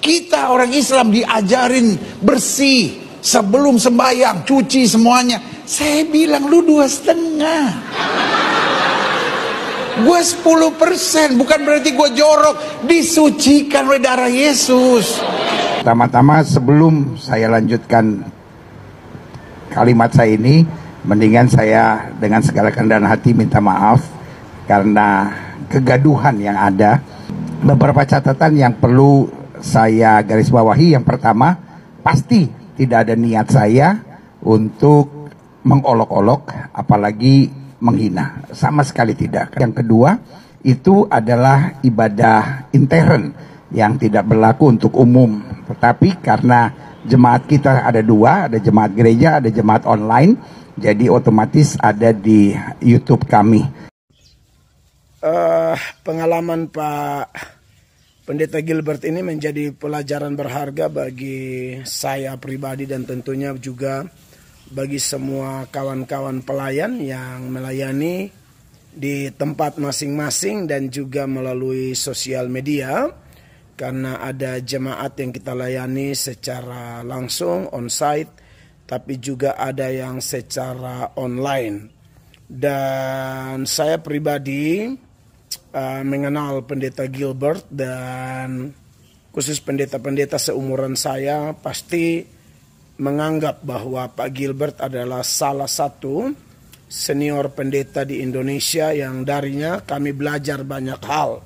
Kita orang Islam diajarin bersih sebelum sembahyang, cuci semuanya. Saya bilang lu 2,5. Gue 10%, bukan berarti gue jorok. Disucikan oleh darah Yesus. Pertama-tama sebelum saya lanjutkan kalimat saya ini, mendingan saya dengan segala kerendahan hati minta maaf karena kegaduhan yang ada. Beberapa catatan yang perlu saya garis bawahi. Yang pertama, pasti tidak ada niat saya untuk mengolok-olok apalagi menghina, sama sekali tidak. Yang kedua, itu adalah ibadah intern yang tidak berlaku untuk umum, tetapi karena jemaat kita ada dua, ada jemaat gereja, ada jemaat online, jadi otomatis ada di YouTube kami. Pengalaman Pak Pendeta Gilbert ini menjadi pelajaran berharga bagi saya pribadi dan tentunya juga bagi semua kawan-kawan pelayan yang melayani di tempat masing-masing dan juga melalui sosial media, karena ada jemaat yang kita layani secara langsung on-site, tapi juga ada yang secara online. Dan saya pribadi mengenal Pendeta Gilbert, dan khusus pendeta-pendeta seumuran saya pasti menganggap bahwa Pak Gilbert adalah salah satu senior pendeta di Indonesia yang darinya kami belajar banyak hal,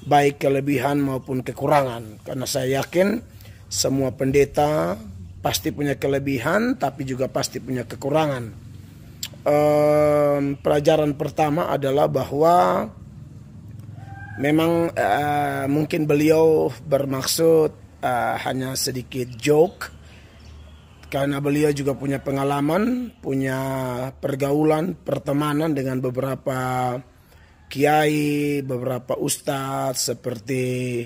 baik kelebihan maupun kekurangan. Karena saya yakin semua pendeta pasti punya kelebihan, tapi juga pasti punya kekurangan. Pelajaran pertama adalah bahwa memang mungkin beliau bermaksud hanya sedikit joke, karena beliau juga punya pengalaman, punya pergaulan, pertemanan dengan beberapa kiai, beberapa ustadz seperti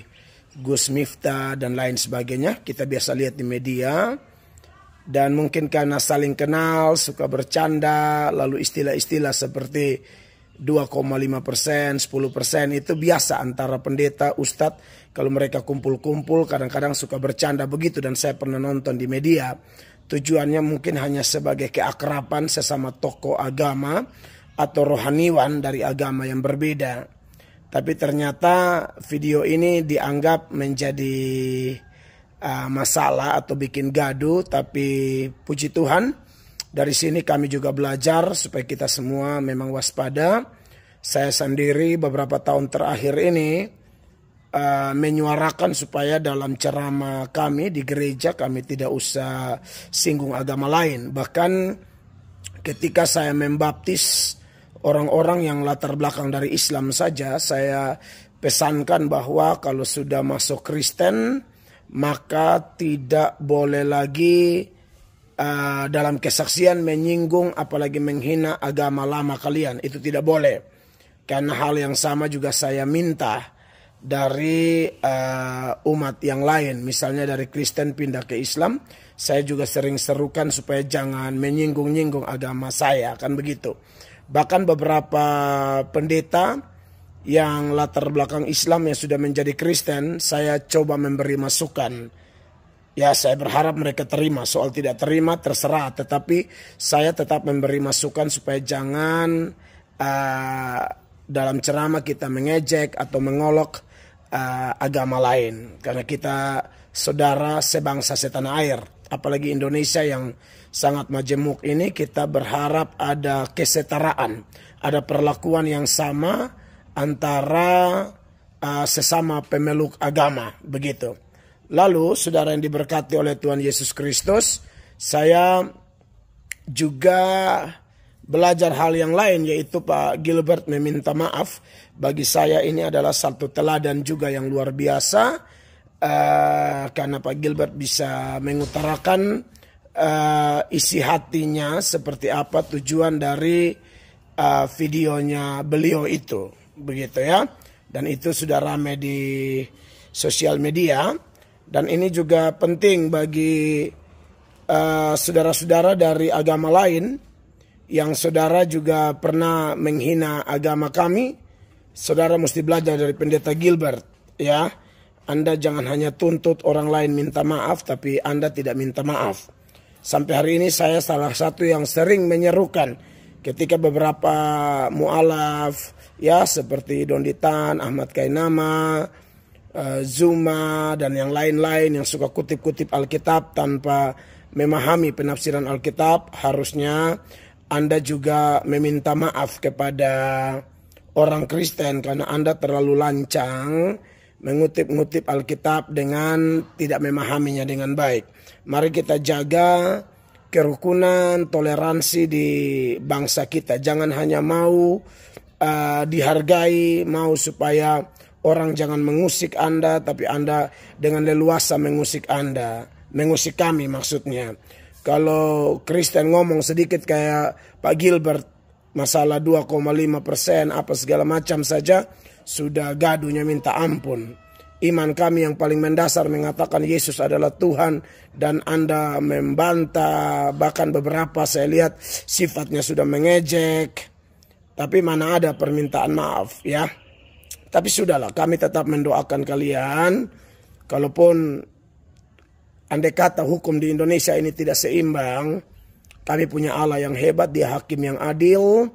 Gus Miftah dan lain sebagainya. Kita biasa lihat di media. Dan mungkin karena saling kenal, suka bercanda, lalu istilah-istilah seperti 2,5%, 10% itu biasa antara pendeta, ustadz. Kalau mereka kumpul-kumpul kadang-kadang suka bercanda begitu, dan saya pernah nonton di media. Tujuannya mungkin hanya sebagai keakraban sesama tokoh agama atau rohaniwan dari agama yang berbeda. Tapi ternyata video ini dianggap menjadi masalah atau bikin gaduh. Tapi puji Tuhan, dari sini kami juga belajar supaya kita semua memang waspada. Saya sendiri beberapa tahun terakhir ini menyuarakan supaya dalam ceramah kami di gereja kami tidak usah singgung agama lain. Bahkan ketika saya membaptis orang-orang yang latar belakang dari Islam saja, saya pesankan bahwa kalau sudah masuk Kristen maka tidak boleh lagi dalam kesaksian menyinggung apalagi menghina agama lama kalian. Itu tidak boleh. Karena hal yang sama juga saya minta dari umat yang lain. Misalnya dari Kristen pindah ke Islam, saya juga sering serukan supaya jangan menyinggung-nyinggung agama saya, kan begitu. Bahkan beberapa pendeta yang latar belakang Islam yang sudah menjadi Kristen, saya coba memberi masukan. Ya, saya berharap mereka terima. Soal tidak terima terserah, tetapi saya tetap memberi masukan supaya jangan dalam ceramah kita mengejek atau mengolok agama lain. Karena kita saudara sebangsa setanah air. Apalagi Indonesia yang sangat majemuk ini, kita berharap ada kesetaraan, ada perlakuan yang sama antara sesama pemeluk agama, begitu. Lalu saudara yang diberkati oleh Tuhan Yesus Kristus, saya juga belajar hal yang lain, yaitu Pak Gilbert meminta maaf. Bagi saya ini adalah satu teladan juga yang luar biasa, karena Pak Gilbert bisa mengutarakan isi hatinya seperti apa tujuan dari videonya beliau itu, begitu ya. Dan itu sudah ramai di sosial media, dan ini juga penting bagi saudara-saudara dari agama lain yang saudara juga pernah menghina agama kami. Saudara mesti belajar dari Pendeta Gilbert, ya. Anda jangan hanya tuntut orang lain minta maaf, tapi Anda tidak minta maaf. Sampai hari ini saya salah satu yang sering menyerukan ketika beberapa mu'alaf, ya seperti Donditan, Ahmad Kainama, Zuma, dan yang lain-lain yang suka kutip-kutip Alkitab tanpa memahami penafsiran Alkitab, harusnya Anda juga meminta maaf kepada orang Kristen karena Anda terlalu lancang mengutip-ngutip Alkitab dengan tidak memahaminya dengan baik. Mari kita jaga kerukunan, toleransi di bangsa kita. Jangan hanya mau dihargai, mau supaya orang jangan mengusik Anda, tapi Anda dengan leluasa mengusik Anda, mengusik kami maksudnya. Kalau Kristen ngomong sedikit kayak Pak Gilbert, masalah 2,5% apa segala macam saja, sudah gaduhnya minta ampun. Iman kami yang paling mendasar mengatakan Yesus adalah Tuhan, dan Anda membantah, bahkan beberapa saya lihat sifatnya sudah mengejek. Tapi mana ada permintaan maaf, ya. Tapi sudahlah, kami tetap mendoakan kalian. Kalaupun andai kata hukum di Indonesia ini tidak seimbang, kami punya Allah yang hebat, Dia hakim yang adil.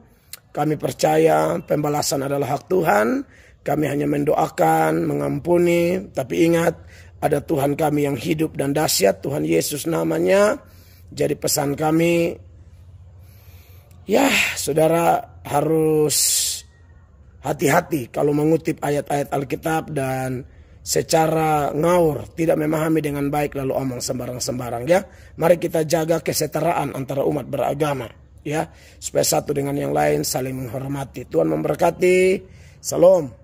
Kami percaya pembalasan adalah hak Tuhan. Kami hanya mendoakan, mengampuni. Tapi ingat, ada Tuhan kami yang hidup dan dahsyat, Tuhan Yesus namanya. Jadi pesan kami, ya saudara harus hati-hati kalau mengutip ayat-ayat Alkitab dan secara ngawur, tidak memahami dengan baik lalu omong sembarang-sembarang, ya. Mari kita jaga kesetaraan antara umat beragama, ya, supaya satu dengan yang lain saling menghormati. Tuhan memberkati. Salam.